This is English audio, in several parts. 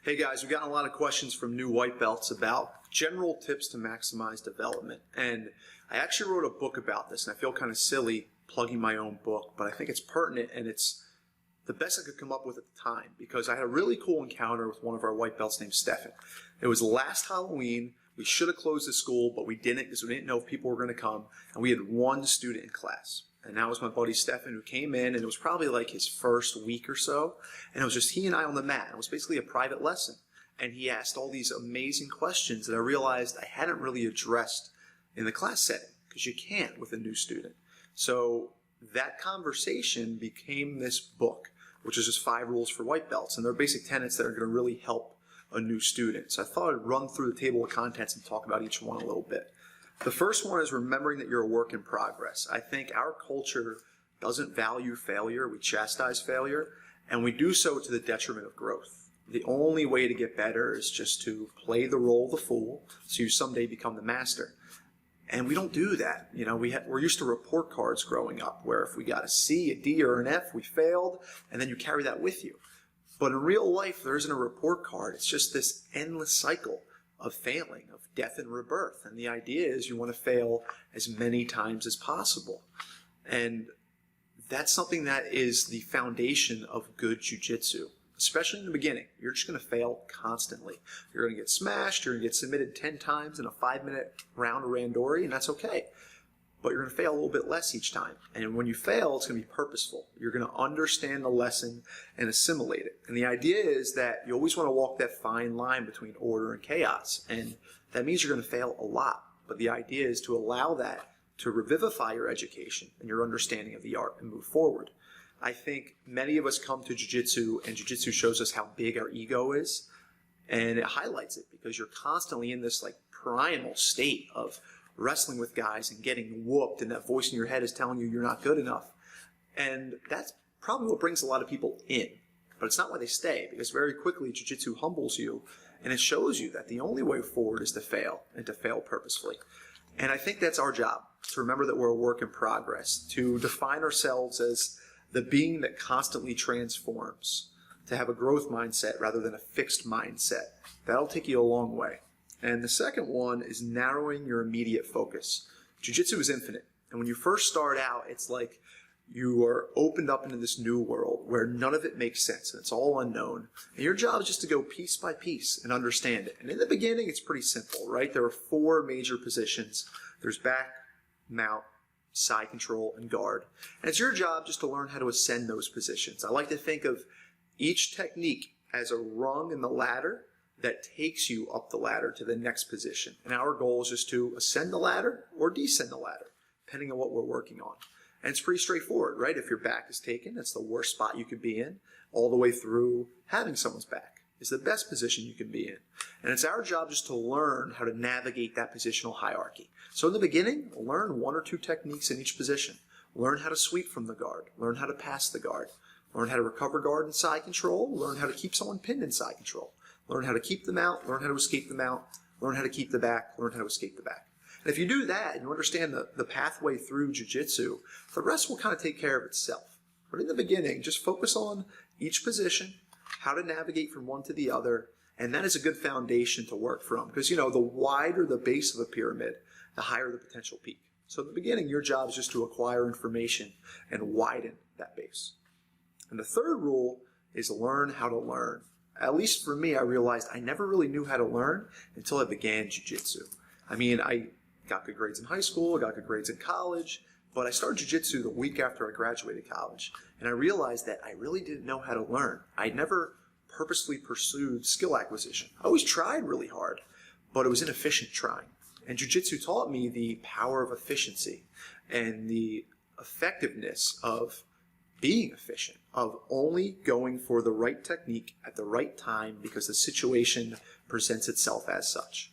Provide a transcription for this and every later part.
Hey guys, we've gotten a lot of questions from new white belts about general tips to maximize development. And I actually wrote a book about this, and I feel kind of silly plugging my own book, but I think it's pertinent and it's the best I could come up with at the time because I had a really cool encounter with one of our white belts named Stefan. It was last Halloween. We should have closed the school, but we didn't because we didn't know if people were going to come, and we had one student in class. And that was my buddy Stefan, who came in, and it was probably like his first week or so. And it was just he and I on the mat. It was basically a private lesson. And he asked all these amazing questions that I realized I hadn't really addressed in the class setting, because you can't with a new student. So that conversation became this book, which is just 5 rules for white belts. And they're basic tenets that are going to really help a new student. So I thought I'd run through the table of contents and talk about each one a little bit. The first one is remembering that you're a work in progress. I think our culture doesn't value failure. We chastise failure, and we do so to the detriment of growth. The only way to get better is just to play the role of the fool so you someday become the master. And we don't do that. You know, we're used to report cards growing up where if we got a C, a D, or an F, we failed, and then you carry that with you. But in real life, there isn't a report card. It's just this endless cycle of failing, of death and rebirth. And the idea is you want to fail as many times as possible. And that's something that is the foundation of good jiu-jitsu, especially in the beginning. You're just going to fail constantly. You're going to get smashed. You're going to get submitted 10 times in a 5-minute round of randori, and that's okay. But you're going to fail a little bit less each time. And when you fail, it's going to be purposeful. You're going to understand the lesson and assimilate it. And the idea is that you always want to walk that fine line between order and chaos. And that means you're going to fail a lot. But the idea is to allow that to revivify your education and your understanding of the art and move forward. I think many of us come to jiu-jitsu, and jiu-jitsu shows us how big our ego is. And it highlights it because you're constantly in this like primal state of wrestling with guys and getting whooped, and that voice in your head is telling you you're not good enough. And that's probably what brings a lot of people in. But it's not why they stay, because very quickly jiu-jitsu humbles you, and it shows you that the only way forward is to fail, and to fail purposefully. And I think that's our job, to remember that we're a work in progress, to define ourselves as the being that constantly transforms, to have a growth mindset rather than a fixed mindset. That'll take you a long way. And the second one is narrowing your immediate focus. Jiu-jitsu is infinite. And when you first start out, it's like you are opened up into this new world where none of it makes sense and it's all unknown. And your job is just to go piece by piece and understand it. And in the beginning, it's pretty simple, right? There are 4 major positions. There's back, mount, side control, and guard. And it's your job just to learn how to ascend those positions. I like to think of each technique as a rung in the ladder that takes you up the ladder to the next position. And our goal is just to ascend the ladder or descend the ladder, depending on what we're working on. And it's pretty straightforward, right? If your back is taken, that's the worst spot you could be in, all the way through having someone's back is the best position you can be in. And it's our job just to learn how to navigate that positional hierarchy. So in the beginning, learn 1 or 2 techniques in each position. Learn how to sweep from the guard. Learn how to pass the guard. Learn how to recover guard in side control. Learn how to keep someone pinned in side control. Learn how to keep the mount, learn how to escape the mount, learn how to keep the back, learn how to escape the back. And if you do that and you understand the pathway through jiu-jitsu, the rest will kind of take care of itself. But in the beginning, just focus on each position, how to navigate from one to the other, and that is a good foundation to work from. Because, you know, the wider the base of a pyramid, the higher the potential peak. So in the beginning, your job is just to acquire information and widen that base. And the third rule is learn how to learn. At least for me, I realized I never really knew how to learn until I began jiu-jitsu. I mean, I got good grades in high school, I got good grades in college, but I started jiu-jitsu the week after I graduated college. And I realized that I really didn't know how to learn. I never purposely pursued skill acquisition. I always tried really hard, but it was inefficient trying. And jiu-jitsu taught me the power of efficiency and the effectiveness of being efficient, of only going for the right technique at the right time because the situation presents itself as such.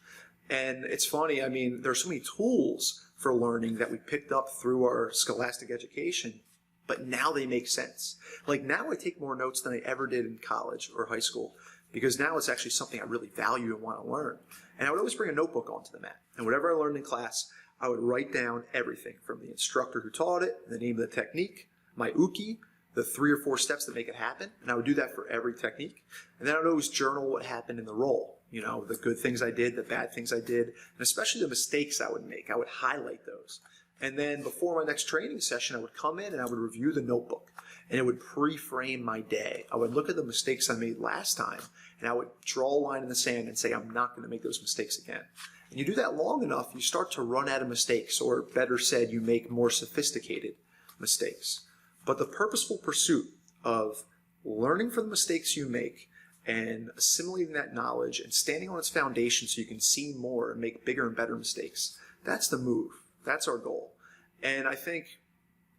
And it's funny, I mean, there's so many tools for learning that we picked up through our scholastic education, but now they make sense. Like now I take more notes than I ever did in college or high school because now it's actually something I really value and want to learn. And I would always bring a notebook onto the mat. And whatever I learned in class, I would write down everything from the instructor who taught it, the name of the technique, my uke, the 3 or 4 steps that make it happen, and I would do that for every technique. And then I would always journal what happened in the roll, the good things I did, the bad things I did, and especially the mistakes I would make. I would highlight those. And then before my next training session, I would come in and I would review the notebook, and it would pre-frame my day. I would look at the mistakes I made last time, and I would draw a line in the sand and say, I'm not going to make those mistakes again. And you do that long enough, you start to run out of mistakes, or better said, you make more sophisticated mistakes. But the purposeful pursuit of learning from the mistakes you make and assimilating that knowledge and standing on its foundation so you can see more and make bigger and better mistakes, that's the move. That's our goal. And I think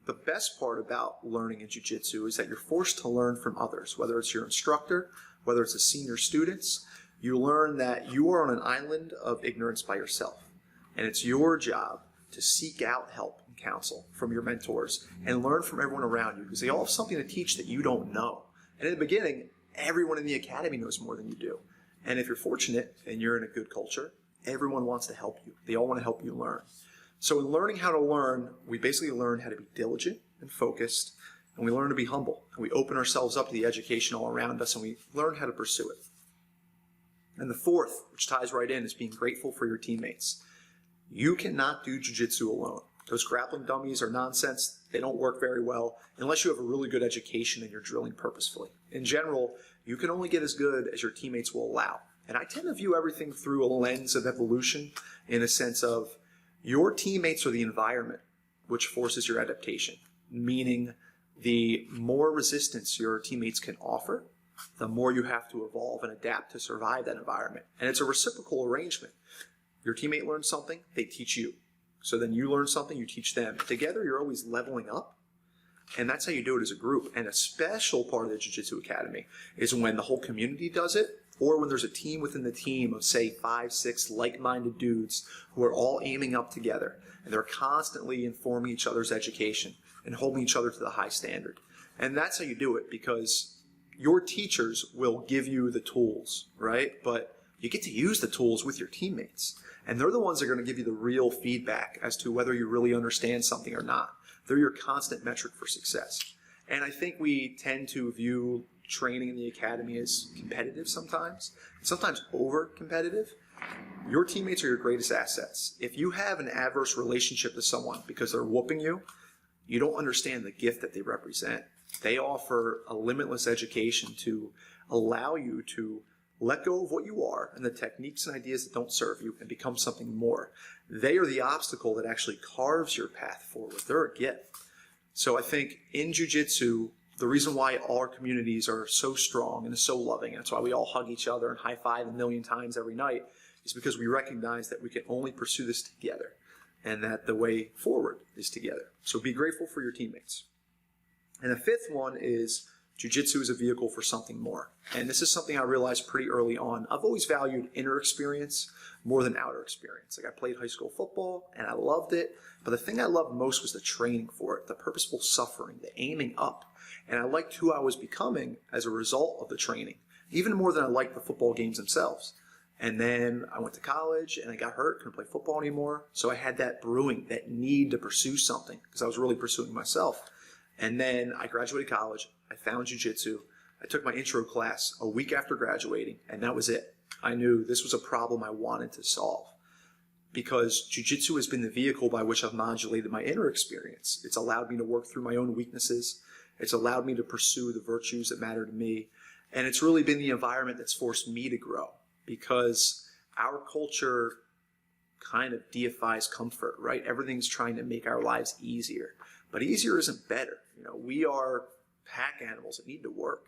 the best part about learning in jiu-jitsu is that you're forced to learn from others, whether it's your instructor, whether it's the senior students. You learn that you are on an island of ignorance by yourself, and it's your job to seek out help and counsel from your mentors and learn from everyone around you, because they all have something to teach that you don't know. And in the beginning, everyone in the academy knows more than you do. And if you're fortunate and you're in a good culture, everyone wants to help you. They all want to help you learn. So in learning how to learn, we basically learn how to be diligent and focused, and we learn to be humble. And we open ourselves up to the education all around us, and we learn how to pursue it. And the fourth, which ties right in, is being grateful for your teammates. You cannot do jiu-jitsu alone. Those grappling dummies are nonsense. They don't work very well unless you have a really good education and you're drilling purposefully. In general, you can only get as good as your teammates will allow. And I tend to view everything through a lens of evolution, in a sense of your teammates are the environment which forces your adaptation, meaning the more resistance your teammates can offer, the more you have to evolve and adapt to survive that environment. And it's a reciprocal arrangement. Your teammate learns something, they teach you. So then you learn something, you teach them. Together, you're always leveling up. And that's how you do it as a group. And a special part of the Jiu-Jitsu Academy is when the whole community does it, or when there's a team within the team of, say, 5, 6 like-minded dudes who are all aiming up together. And they're constantly informing each other's education and holding each other to the high standard. And that's how you do it, because your teachers will give you the tools, right? But you get to use the tools with your teammates. And they're the ones that are going to give you the real feedback as to whether you really understand something or not. They're your constant metric for success. And I think we tend to view training in the academy as competitive sometimes over competitive. Your teammates are your greatest assets. If you have an adverse relationship to someone because they're whooping you, you don't understand the gift that they represent. They offer a limitless education to allow you to let go of what you are and the techniques and ideas that don't serve you and become something more. They are the obstacle that actually carves your path forward. They're a gift. So I think in jiu-jitsu, the reason why our communities are so strong and so loving, and that's why we all hug each other and high-five a million times every night, is because we recognize that we can only pursue this together and that the way forward is together. So be grateful for your teammates. And the fifth one is jiu-jitsu is a vehicle for something more. And this is something I realized pretty early on. I've always valued inner experience more than outer experience. Like, I played high school football and I loved it, but the thing I loved most was the training for it, the purposeful suffering, the aiming up. And I liked who I was becoming as a result of the training, even more than I liked the football games themselves. And then I went to college and I got hurt, couldn't play football anymore. So I had that brewing, that need to pursue something, because I was really pursuing myself. And then I graduated college, I found jiu-jitsu, I took my intro class a week after graduating, and that was it. I knew this was a problem I wanted to solve, because jiu-jitsu has been the vehicle by which I've modulated my inner experience. It's allowed me to work through my own weaknesses. It's allowed me to pursue the virtues that matter to me. And it's really been the environment that's forced me to grow, because our culture kind of deifies comfort, right? Everything's trying to make our lives easier. But easier isn't better. We are pack animals that need to work.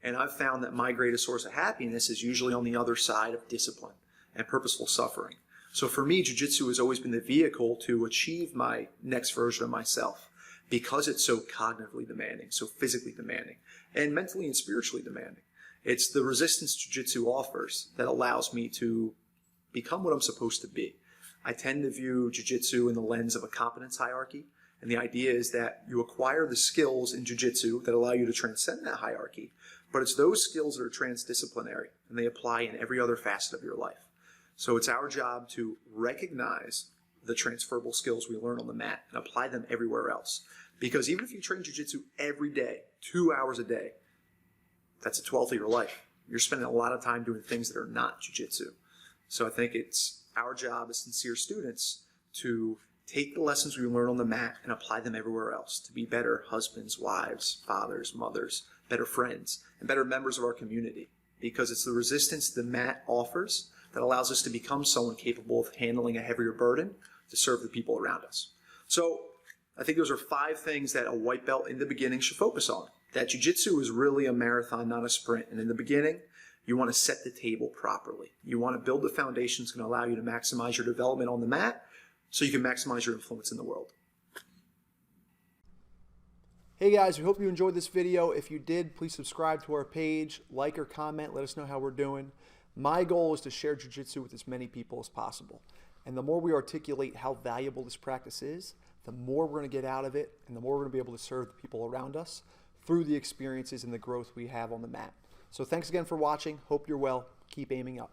And I've found that my greatest source of happiness is usually on the other side of discipline and purposeful suffering. So for me, jiu-jitsu has always been the vehicle to achieve my next version of myself, because it's so cognitively demanding, so physically demanding, and mentally and spiritually demanding. It's the resistance jiu-jitsu offers that allows me to become what I'm supposed to be. I tend to view jiu-jitsu in the lens of a competence hierarchy. And the idea is that you acquire the skills in jiu-jitsu that allow you to transcend that hierarchy, but it's those skills that are transdisciplinary, and they apply in every other facet of your life. So it's our job to recognize the transferable skills we learn on the mat and apply them everywhere else. Because even if you train jiu-jitsu every day 2 hours a day, that's a 12th of your life. You're spending a lot of time doing things that are not jiu-jitsu. So I think it's our job as sincere students to take the lessons we learn on the mat and apply them everywhere else to be better husbands, wives, fathers, mothers, better friends, and better members of our community. Because it's the resistance the mat offers that allows us to become someone capable of handling a heavier burden to serve the people around us. So I think those are 5 things that a white belt in the beginning should focus on. That jiu-jitsu is really a marathon, not a sprint. And in the beginning, you want to set the table properly. You want to build the foundation that's going to allow you to maximize your development on the mat so you can maximize your influence in the world. Hey guys, we hope you enjoyed this video. If you did, please subscribe to our page, like or comment, let us know how we're doing. My goal is to share jiu-jitsu with as many people as possible. And the more we articulate how valuable this practice is, the more we're going to get out of it and the more we're going to be able to serve the people around us through the experiences and the growth we have on the mat. So thanks again for watching. Hope you're well. Keep aiming up.